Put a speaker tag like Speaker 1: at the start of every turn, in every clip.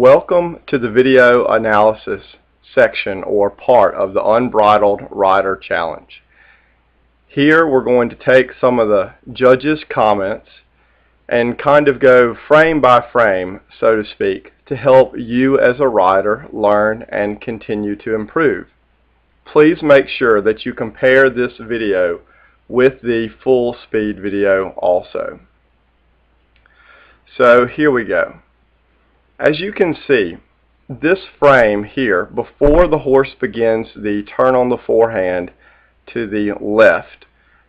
Speaker 1: Welcome to the video analysis section or part of the Unbridled Rider Challenge. Here we're going to take some of the judges' comments and kind of go frame by frame, so to speak, to help you as a rider learn and continue to improve. Please make sure that you compare this video with the full speed video also. So here we go. As you can see, this frame here, before the horse begins the turn on the forehand to the left,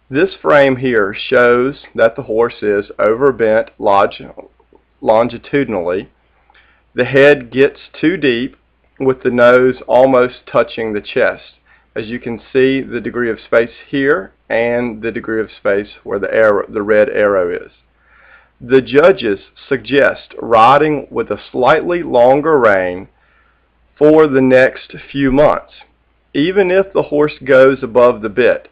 Speaker 1: this frame here shows that the horse is overbent longitudinally. The head gets too deep with the nose almost touching the chest. As you can see, the degree of space here and the degree of space where the red arrow is. The judges suggest riding with a slightly longer rein for the next few months. Even if the horse goes above the bit,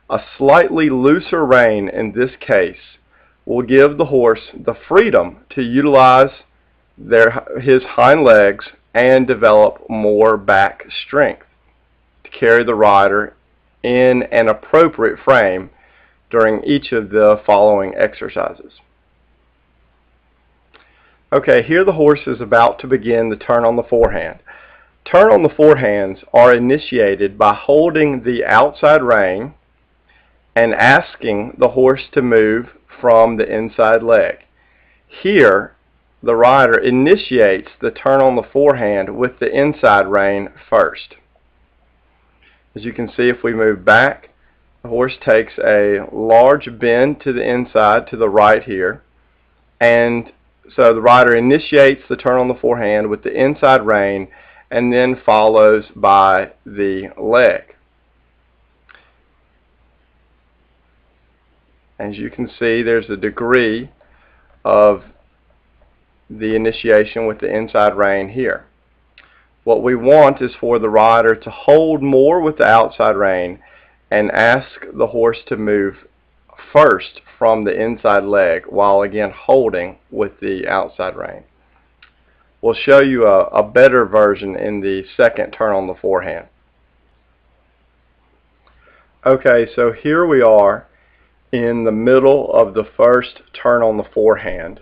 Speaker 1: a slightly looser rein in this case will give the horse the freedom to utilize his hind legs and develop more back strength to carry the rider in an appropriate frame during each of the following exercises. Okay, here the horse is about to begin the turn on the forehand. Turn on the forehands are initiated by holding the outside rein and asking the horse to move from the inside leg. Here, the rider initiates the turn on the forehand with the inside rein first. As you can see, if we move back, the horse takes a large bend to the inside, to the right here, and so the rider initiates the turn on the forehand with the inside rein and then follows by the leg. As you can see, there's a degree of the initiation with the inside rein here. What we want is for the rider to hold more with the outside rein and ask the horse to move first from the inside leg while again holding with the outside rein. We'll show you a better version in the second turn on the forehand. Okay, so here we are in the middle of the first turn on the forehand.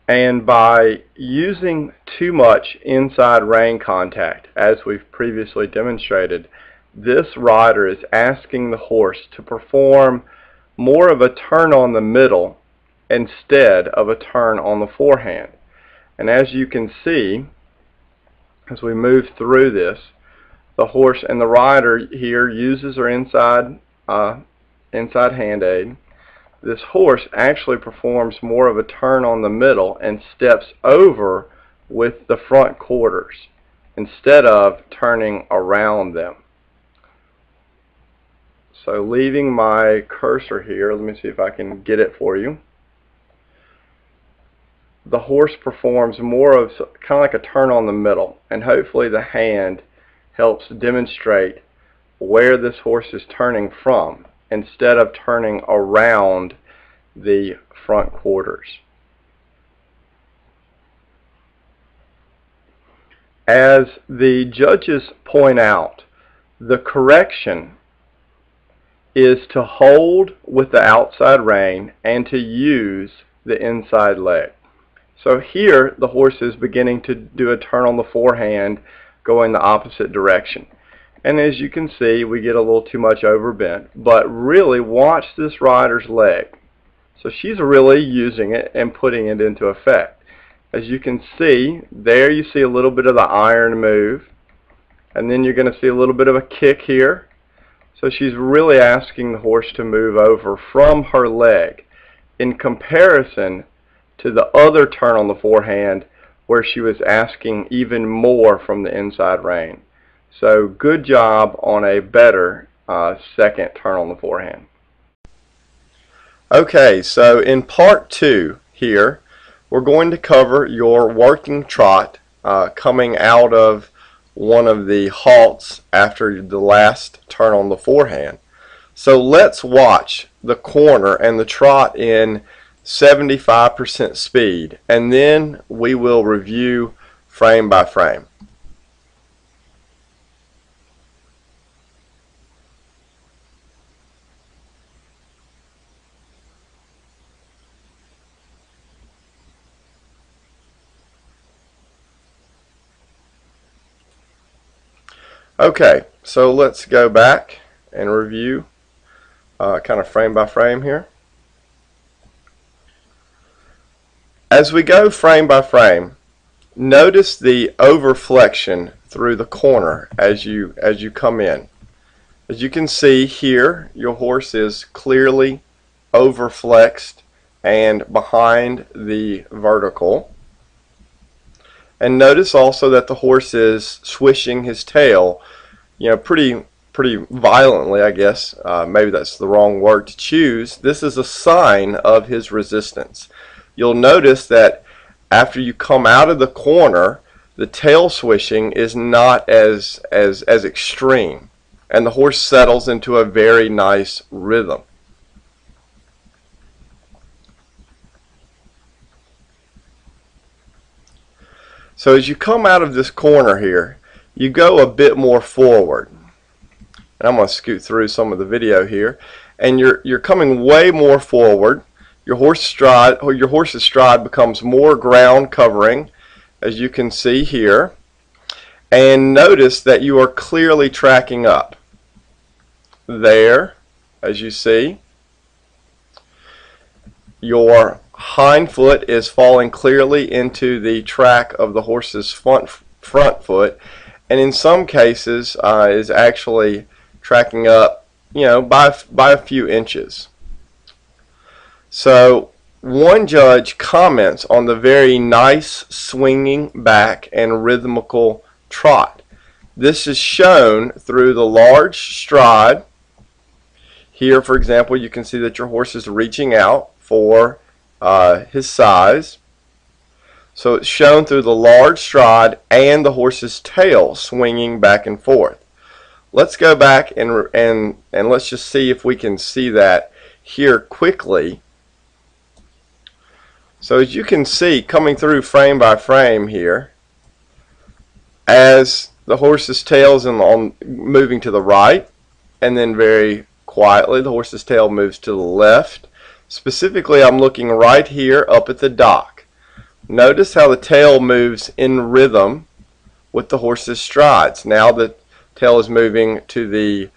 Speaker 1: And by using too much inside rein contact, as we've previously demonstrated, this rider is asking the horse to perform more of a turn on the middle instead of a turn on the forehand. And as you can see, as we move through this, the horse and the rider here uses her inside hand aid. This horse actually performs more of a turn on the middle and steps over with the front quarters instead of turning around them. So leaving my cursor here, let me see if I can get it for you. The horse performs more of kind of like a turn on the middle, and hopefully the hand helps demonstrate where this horse is turning from instead of turning around the front quarters. As the judges point out, the correction is to hold with the outside rein and to use the inside leg. So here the horse is beginning to do a turn on the forehand going the opposite direction. And as you can see, we get a little too much overbent, but really watch this rider's leg. So she's really using it and putting it into effect. As you can see, there you see a little bit of the iron move, and then you're going to see a little bit of a kick here. So she's really asking the horse to move over from her leg in comparison to the other turn on the forehand where she was asking even more from the inside rein. So good job on a better second turn on the forehand. Okay, so in part 2 here, we're going to cover your working trot coming out of one of the halts after the last turn on the forehand. So let's watch the corner and the trot in 75% speed, and then we will review frame by frame. Okay, so let's go back and review kind of frame by frame here. As we go frame by frame, notice the overflexion through the corner as you come in. As you can see here, your horse is clearly overflexed and behind the vertical. And notice also that the horse is swishing his tail, pretty violently, I guess. Maybe that's the wrong word to choose. This is a sign of his resistance. You'll notice that after you come out of the corner, the tail swishing is not as extreme, and the horse settles into a very nice rhythm. So as you come out of this corner here, you go a bit more forward. And I'm going to scoot through some of the video here, and you're coming way more forward. Your horse's stride becomes more ground covering, as you can see here. And notice that you are clearly tracking up. There, as you see, your hind foot is falling clearly into the track of the horse's front foot, and in some cases is actually tracking up, by a few inches. So one judge comments on the very nice swinging back and rhythmical trot. This is shown through the large stride. Here, for example, you can see that your horse is reaching out for his size. So it's shown through the large stride and the horse's tail swinging back and forth. Let's go back and let's just see if we can see that here quickly. So as you can see, coming through frame by frame here, as the horse's tail is moving to the right, and then very quietly the horse's tail moves to the left. Specifically, I'm looking right here up at the dock. Notice how the tail moves in rhythm with the horse's strides. Now the tail is moving to the